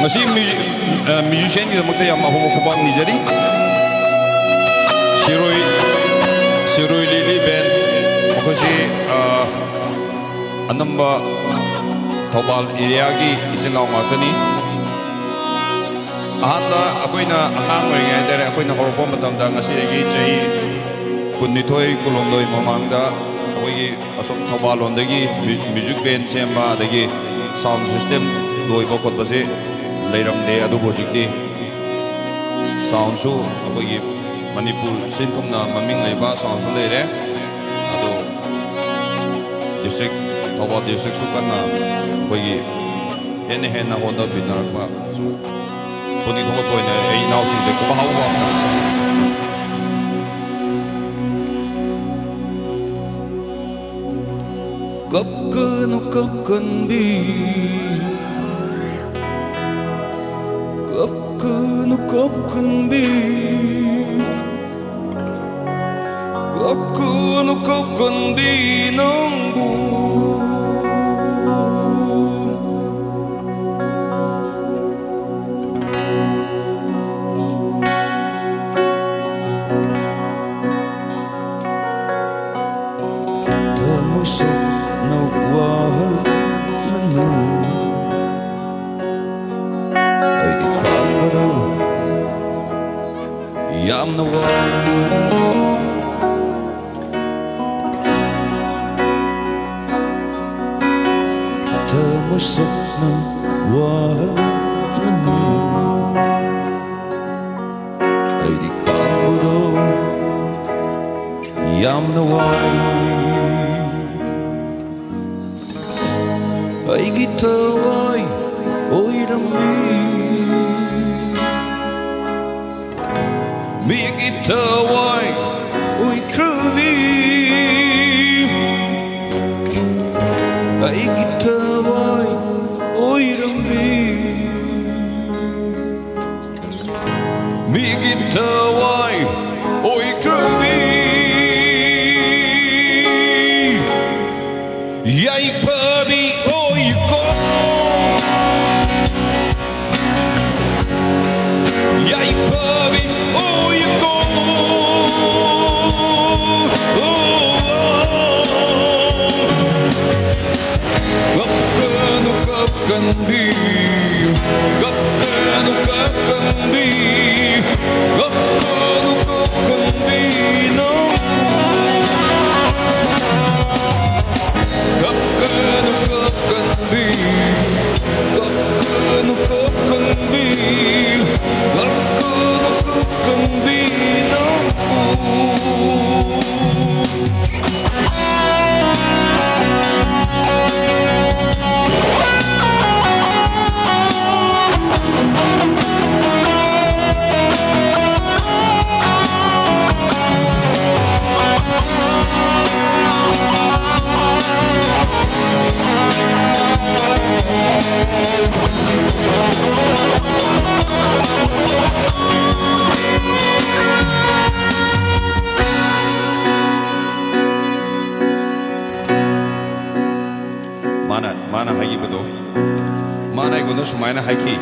ngasi musician gidamagta yam ahong kubang nijari Shiroi Lili band makosi anamba Thobal area gi ichinaw ngakani ahanda akoina angang oringai dere akoina horpo matamda ngasi gi chai kunithoi kulomdoi mamangda akoigi asom Thobal ondagi music band semba adagi sound system loiba khotbase leiramde adu hojikti sound su akoigi Manipur sinphumna maming leiba sound su leire adu district Thobal district su kana akoigi henna honda binarakba puni thok poine ei naw sing se ko hawa Kapkanu Kapkanbi Kapkanu Kapkanbi Kapkanu Kapkanbi nangbu Tamusok na wahal lanu ay di kwabada yam na wahal Tamusok na wahal lanu ay di kwabada yam na wahal Ay gitaway oy rambi Mi gitaway oy krabi Ay gitaway oy rambi Mi gitaway oy krabi Yay pabi Kapkanbi Kapkanu Kapkanbi Kapkanu Kapkanbi no Kapkanu Kapkanbi Kapkanu Kapkanbi Kapkanu Kapkanbi no Mana hagi bado Mana igudo sumaina hagi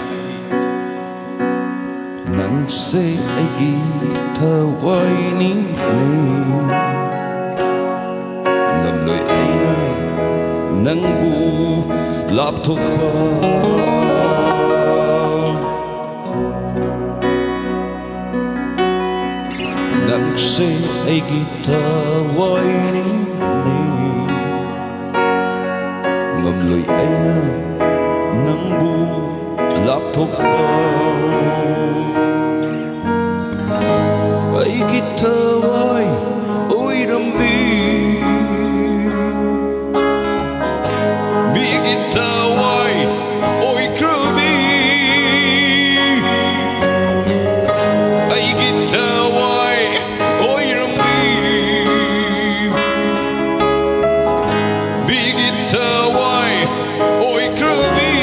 Nang se agi thawai ning le Ngamloi aina nang bu lap thok pa Nang se agi thawai ning le Ngamloi aina nang bu lap thok pa Ay gitaway oy rambi Mi gitaway oy krabi Ay gitaway oy rambi Mi gitaway oy krabi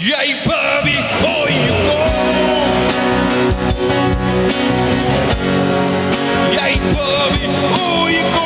Yay pabi oy ko Yay pabi oy ko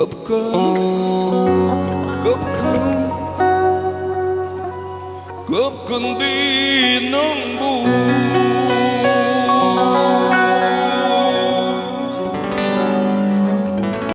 Kapkanu Kapkanbi ng buhay